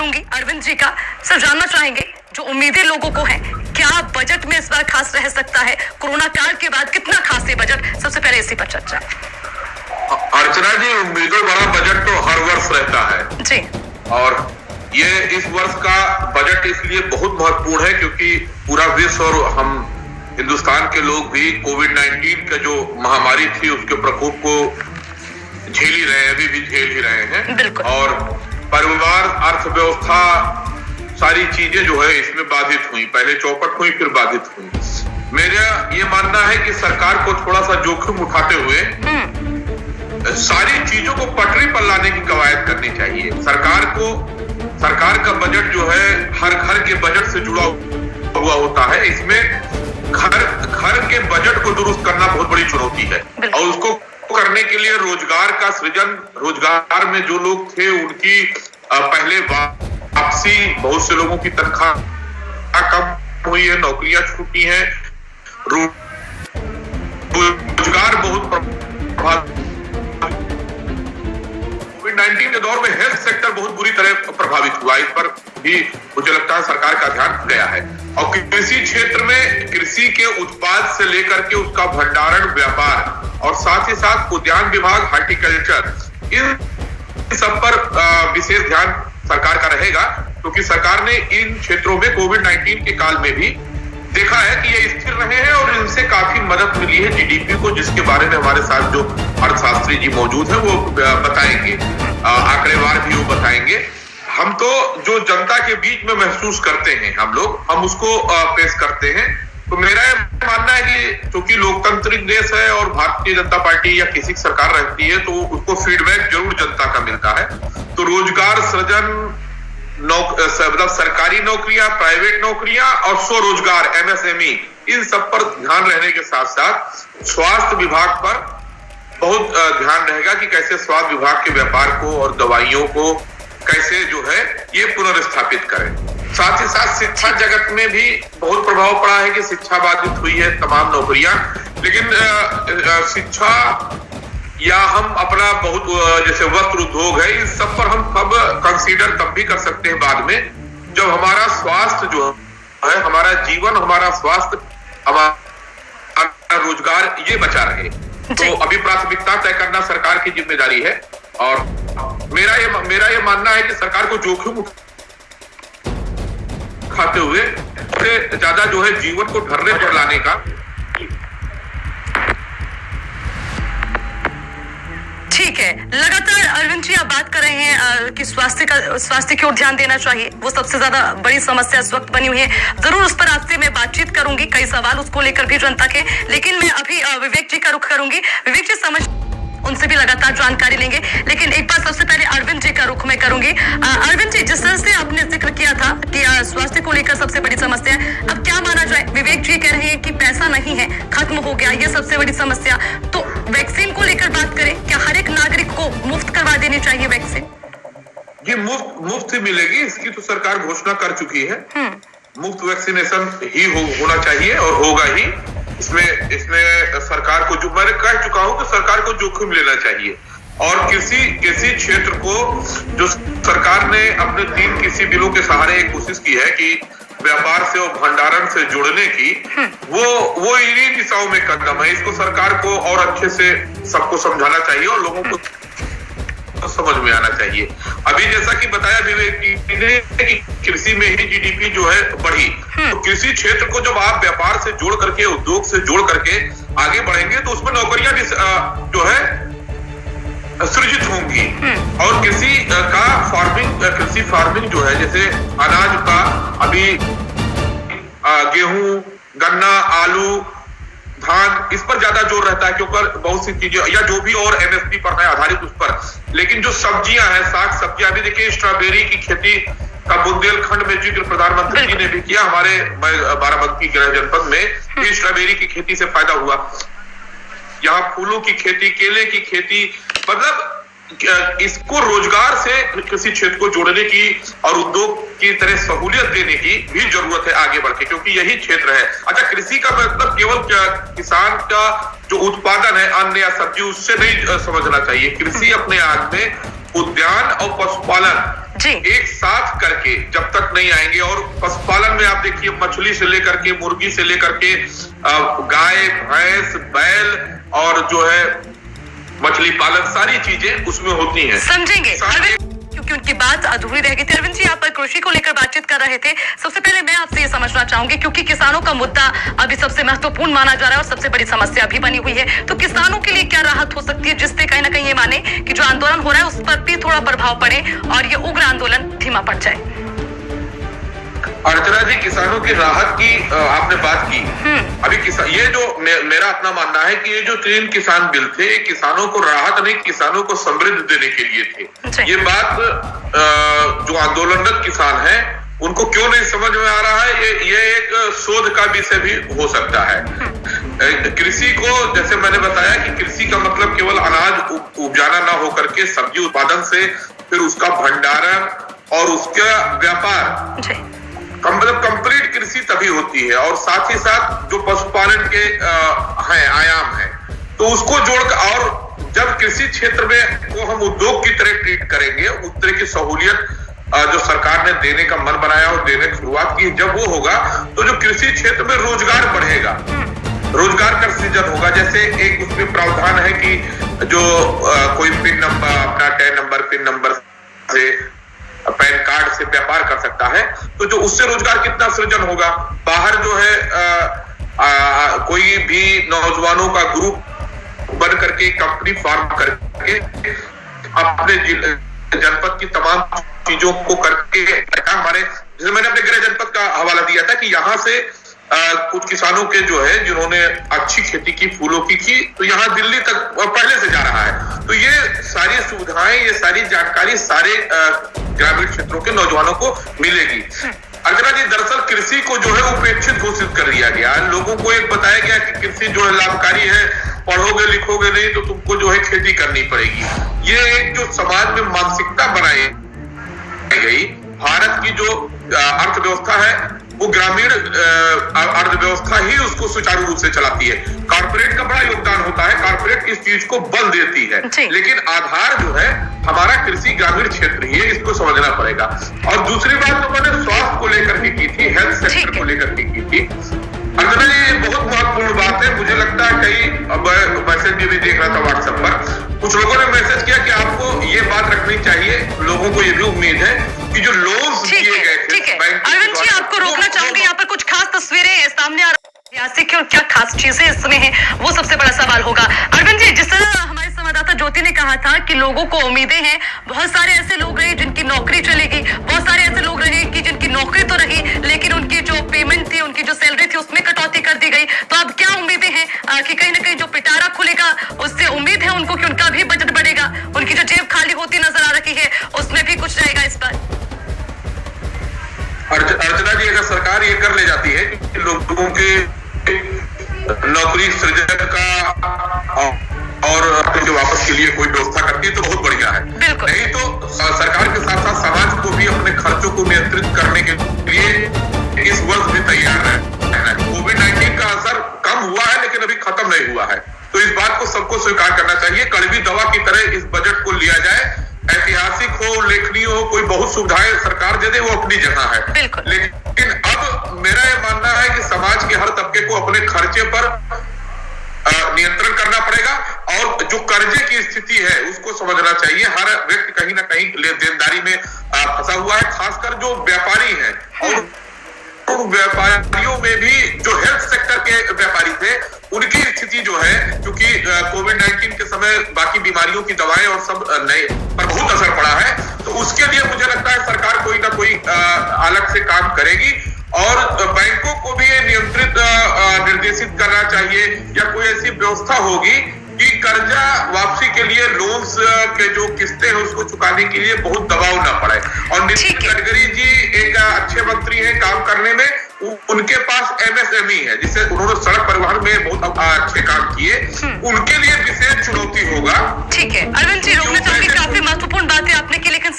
लूंगी अरविंद जी का। सर जानना चाहेंगे जो उम्मीदें लोगों को हैं, क्या बजट में इस बार खास रह सकता है? कोरोना काल के बाद कितना खास है बजट? सबसे पहले इसी पर चर्चा। अर्चना जी, उम्मीदों बड़ा बजट तो हर वर्ष रहता है जी, और ये इस वर्ष का बजट इसलिए बहुत महत्वपूर्ण है क्योंकि पूरा विश्व और हम हिंदुस्तान के लोग भी कोविड-19 का जो महामारी थी उसके प्रकोप को झेल ही रहे हैं, अभी भी झेल ही रहे हैं। और परिवार, अर्थव्यवस्था, सारी चीजें जो है इसमें बाधित हुई, पहले चौपट हुई फिर बाधित हुई। मेरा ये मानना है कि सरकार को थोड़ा सा जोखिम उठाते हुए सारी चीजों को पटरी पर लाने की कवायद करनी चाहिए। सरकार का बजट जो है हर घर के बजट से जुड़ा हुआ होता है। इसमें घर के बजट को दुरुस्त करना बहुत बड़ी चुनौती है और उसको करने के लिए रोजगार का सृजन, रोजगार में जो लोग थे उनकी पहले वापसी, बहुत से लोगों की तनख्वाह कम हुई है, नौकरियां छूटी हैं, रोजगार बहुत कोविड-19 के दौर में हेल्थ सेक्टर बहुत बुरी तरह प्रभावित हुआ। इस पर भी मुझे लगता है सरकार का ध्यान गया है। और कृषि क्षेत्र में कृषि के उत्पाद से लेकर के उसका भंडारण, व्यापार और साथ ही साथ उद्यान विभाग, हॉर्टिकल्चर, इन सब पर विशेष ध्यान सरकार का रहेगा क्योंकि सरकार ने इन क्षेत्रों में कोविड-19 के काल में भी देखा है कि ये स्थिर रहे हैं और इनसे काफी मदद मिली है जीडीपी को, जिसके बारे में हमारे साथ जो अर्थशास्त्री जी मौजूद हैं वो बताएंगे, आंकड़ेवार भी वो बताएंगे। हम तो जो जनता के बीच में महसूस करते हैं हम उसको पेश करते हैं। तो मेरा ये मानना है कि क्योंकि लोकतांत्रिक देश है और भारतीय जनता पार्टी या किसी की सरकार रहती है तो उसको फीडबैक जरूर जनता का मिलता है। तो रोजगार सृजन, मतलब सरकारी नौकरियां, प्राइवेट नौकरियां और स्वरोजगार, एमएसएमई, इन सब पर ध्यान रहने के साथ साथ स्वास्थ्य विभाग पर बहुत ध्यान रहेगा कि कैसे स्वास्थ्य विभाग के व्यापार को और दवाइयों को कैसे जो है ये पुनर्स्थापित करें। साथ ही साथ शिक्षा जगत में भी बहुत प्रभाव पड़ा है कि शिक्षा बाधित हुई है, तमाम नौकरियां, लेकिन शिक्षा या हम अपना बहुत जैसे वस्त्र उद्योग है, इन सब पर हम तब कंसीडर तब भी कर सकते हैं बाद में जब हमारा स्वास्थ्य जो है, हमारा जीवन, हमारा स्वास्थ्य, हमारा रोजगार ये बचा रहे। तो अभी प्राथमिकता तय करना सरकार की जिम्मेदारी है और मेरा ये मानना है कि सरकार को जोखिम उठाते हुए सबसे ज्यादा जो है जीवन को ढर्रे पर लाने का। ठीक है, लगातार अरविंद जी आप बात कर रहे हैं कि स्वास्थ्य की ओर ध्यान देना चाहिए, वो सबसे ज्यादा बड़ी समस्या इस वक्त बनी हुई है। जरूर उस पर आपसे मैं बातचीत करूंगी, कई सवाल उसको लेकर भी जनता के, लेकिन मैं अभी विवेक जी का रुख करूंगी। विवेक जी समझ, उनसे भी लगातार जानकारी लेंगे, लेकिन एक बार सबसे पहले अरविंद जी का रुख मैं करूंगी। अरविंद जी, जिस तरह से आपने जिक्र किया था कि स्वास्थ्य को लेकर सबसे बड़ी समस्या है, अब क्या माना जाए? विवेक जी कह रहे हैं कि पैसा नहीं है, खत्म हो गया, ये सबसे बड़ी समस्या। तो वैक्सीन को लेकर बात करें, क्या हर एक नागरिक को मुफ्त करवा देनी चाहिए वैक्सीन? ये मुफ्त ही मिलेगी, इसकी तो सरकार घोषणा कर चुकी है। मुफ्त वैक्सीनेशन ही होना चाहिए और होगा ही। इसमें सरकार को, जो मैंने कह चुका हूं कि सरकार को जोखिम लेना चाहिए और किसी क्षेत्र को जो सरकार ने अपने 3 कृषि बिलों के सहारे एक कोशिश की है कि व्यापार से और भंडारण से जुड़ने की, वो इन्हीं दिशाओं में कदम है। इसको सरकार को और अच्छे से सबको समझाना चाहिए और लोगों को समझ में आना चाहिए। अभी जैसा कि बताया विवेक जी ने कि कृषि में ही जीडीपी जो है बढ़ी, तो कृषि क्षेत्र को जब आप व्यापार से जोड़ करके, उद्योग से जोड़ करके आगे बढ़ेंगे तो उसमें नौकरियां जो है सृजित होंगी और कृषि फार्मिंग जो है, जैसे अनाज का अभी गेहूं, गन्ना, आलू, धान, इस पर ज्यादा जोर रहता है क्योंकि बहुत सी चीजें या जो भी और एमएसपी पर है आधारित उस पर। लेकिन जो सब्जियां हैं, साग सब्जियां, अभी देखिए स्ट्रॉबेरी की खेती का बुंदेलखंड में जिक्र प्रधानमंत्री जी ने भी किया। हमारे बाराबंकी गृह जनपद में भी स्ट्रॉबेरी की खेती से फायदा हुआ। यहाँ फूलों की खेती, केले की खेती, मतलब इसको रोजगार से कृषि क्षेत्र को जोड़ने की और उद्योग की तरह सहूलियत देने की भी जरूरत है आगे बढ़ के, क्योंकि यही क्षेत्र है। अच्छा, कृषि का मतलब केवल किसान का जो उत्पादन है अन्न या सब्जी, उससे नहीं समझना चाहिए। कृषि अपने आप में उद्यान और पशुपालन जी। एक साथ करके जब तक नहीं आएंगे, और पशुपालन में आप देखिए मछली से लेकर के मुर्गी से लेकर के गाय भैंस बैल और जो है मछली पालन, सारी चीजें उसमें होती हैं। समझेंगे क्योंकि उनकी बात अधूरी रह गई थी। अरविंद जी, आप कृषि को लेकर बातचीत कर रहे थे। सबसे पहले मैं आपसे ये समझना चाहूंगी, क्योंकि किसानों का मुद्दा अभी सबसे महत्वपूर्ण माना जा रहा है और सबसे बड़ी समस्या भी बनी हुई है, तो किसानों के लिए क्या राहत हो सकती है जिससे कहीं ना कहीं ये माने कि जो आंदोलन हो रहा है उस पर भी थोड़ा प्रभाव पड़े और ये उग्र आंदोलन धीमा पड़ जाए? अर्चना जी, किसानों की राहत की आपने बात की। अभी ये जो मेरा अपना मानना है कि ये जो 3 किसान बिल थे, किसानों को राहत नहीं, किसानों को समृद्धि देने के लिए थे। ये बात जो आंदोलनरत किसान हैं उनको क्यों नहीं समझ में आ रहा है, ये एक शोध का विषय भी हो सकता है। कृषि को, जैसे मैंने बताया कि कृषि का मतलब केवल अनाज उपजाना ना होकर के सब्जी उत्पादन से फिर उसका भंडारण और उसका व्यापार, मतलब कंप्लीट कृषि तभी होती है, और साथ ही साथ जो पशुपालन के हैं आयाम है, तो उसको जोड़कर, और जब कृषि क्षेत्र में को हम उद्योग की तरह ट्रीट करेंगे, उस तरह की सहूलियत जो सरकार ने देने का मन बनाया और देने की शुरुआत की, जब वो होगा तो जो कृषि क्षेत्र में रोजगार बढ़ेगा, रोजगार का सृजन होगा। जैसे एक उसमें प्रावधान है कि जो कोई पिन नंबर, अपना टैन नंबर, पिन नंबर से, पैन कार्ड से व्यापार कर सकता है, तो जो उससे रोजगार कितना सृजन होगा। बाहर जो है कोई भी नौजवानों का ग्रुप बन करके कंपनी फॉर्म करके अपने जनपद की तमाम चीजों को करके, हमारे जैसे मैंने अपने गृह जनपद का हवाला दिया था कि यहाँ से कुछ किसानों के जो है जिन्होंने अच्छी खेती की, फूलों की तो यहाँ दिल्ली तक पहले से जा रहा है। तो ये सारी सुविधाएं, ये सारी जानकारी सारे ग्रामीण क्षेत्रों के नौजवानों को मिलेगी। अर्चना जी, दरअसल कृषि को जो है उपेक्षित घोषित कर दिया गया। लोगों को एक बताया गया कि कृषि जो है लाभकारी है, पढ़ोगे लिखोगे नहीं तो तुमको जो है खेती करनी पड़ेगी। ये एक जो समाज में मानसिकता बनाई गई, भारत की जो अर्थव्यवस्था है वो ग्रामीण अर्थव्यवस्था ही उसको सुचारू रूप से चलाती है। कॉर्पोरेट का बड़ा योगदान होता है, कॉर्पोरेट इस चीज को बल देती है, लेकिन आधार जो है हमारा कृषि ग्रामीण क्षेत्र ही है, इसको समझना पड़ेगा। और दूसरी बात जो मैंने स्वास्थ्य को लेकर के की थी, हेल्थ सेक्टर को लेकर के की थी, अर्चना जी बहुत महत्वपूर्ण बात है। मुझे लगता है कई मैसेज भी देख रहा था व्हाट्सएप पर, कुछ लोगों ने मैसेज किया कि आपको ये बात रखनी चाहिए, लोगों को ये भी उम्मीद है कि जो लोन्स दिए गए थे। अरविंद जी, आपको रोकना चाहूंगी, यहाँ पर कुछ खास तस्वीरें सामने आ रही हैं, क्यों क्या खास चीजें इसमें हैं, वो सबसे बड़ा सवाल होगा। अरविंद जी, जिस तरह हमारे संवाददाता ज्योति ने कहा था कि लोगों को उम्मीदें हैं, बहुत सारे ऐसे लोग रहे जिनकी नौकरी चलेगी, बहुत सारे ऐसे लोग रहे कि जिनकी नौकरी तो रही लेकिन उनकी जो पेमेंट थी, उनकी जो सैलरी थी उसमें कटौती कर दी गई। तो अब क्या उम्मीदें हैं कि कहीं ना कहीं जो पिटारा खुलेगा उससे उम्मीद है उनको कि उनका भी बजट बढ़ेगा, उनकी जो जेब खाली होती नजर आ रही है उसमें भी कुछ रहेगा इस पर? अर्चना जी, अगर सरकार ये कर ले जाती है कि लोगों के नौकरी सृजन का और जो वापस के लिए कोई व्यवस्था करती है तो बहुत बढ़िया है। नहीं तो सरकार के साथ साथ समाज को भी अपने खर्चों को नियंत्रित करने के लिए इस वर्ष भी तैयार है। कोविड-19 का असर कम हुआ है लेकिन अभी खत्म नहीं हुआ है, तो इस बात को सबको स्वीकार करना चाहिए। कड़वी दवा की तरह इस बजट को लिया जाए, ऐतिहासिक हो, उल्लेखनीय हो, कोई बहुत सुविधाएं सरकार दे दे वो अपनी जगह है, लेकिन अब मेरा ये मानना है कि समाज के हर तबके को अपने खर्चे पर नियंत्रण करना पड़ेगा, और जो कर्जे की स्थिति है उसको समझना चाहिए। हर व्यक्ति कहीं ना कहीं देनदारी में फंसा हुआ है, खासकर जो व्यापारी हैं, और उन व्यापारियों में भी जो हेल्थ सेक्टर के व्यापारी थे उनकी स्थिति जो है, क्योंकि कोविड-19 के समय बाकी बीमारियों की दवाएं और सब नए पर बहुत असर पड़ा है, तो उसके लिए मुझे लगता है सरकार कोई ना कोई अलग से काम करेगी, और बैंकों को भी नियंत्रित निर्देशित करना चाहिए, या कोई ऐसी व्यवस्था होगी कि कर्जा वापसी के लिए लोन्स के जो किस्तें हैं उसको चुकाने के लिए बहुत दबाव ना पड़े। और नितिन गडकरी जी एक अच्छे मंत्री हैं काम करने में, उनके पास MSME है, जिससे उन्होंने सड़क परिवहन में बहुत अच्छे काम किए, उनके लिए विशेष चुनौती होगा। ठीक है अरविंद जी, रोकना चाहूंगी, काफी महत्वपूर्ण बात है आपने की, लेकिन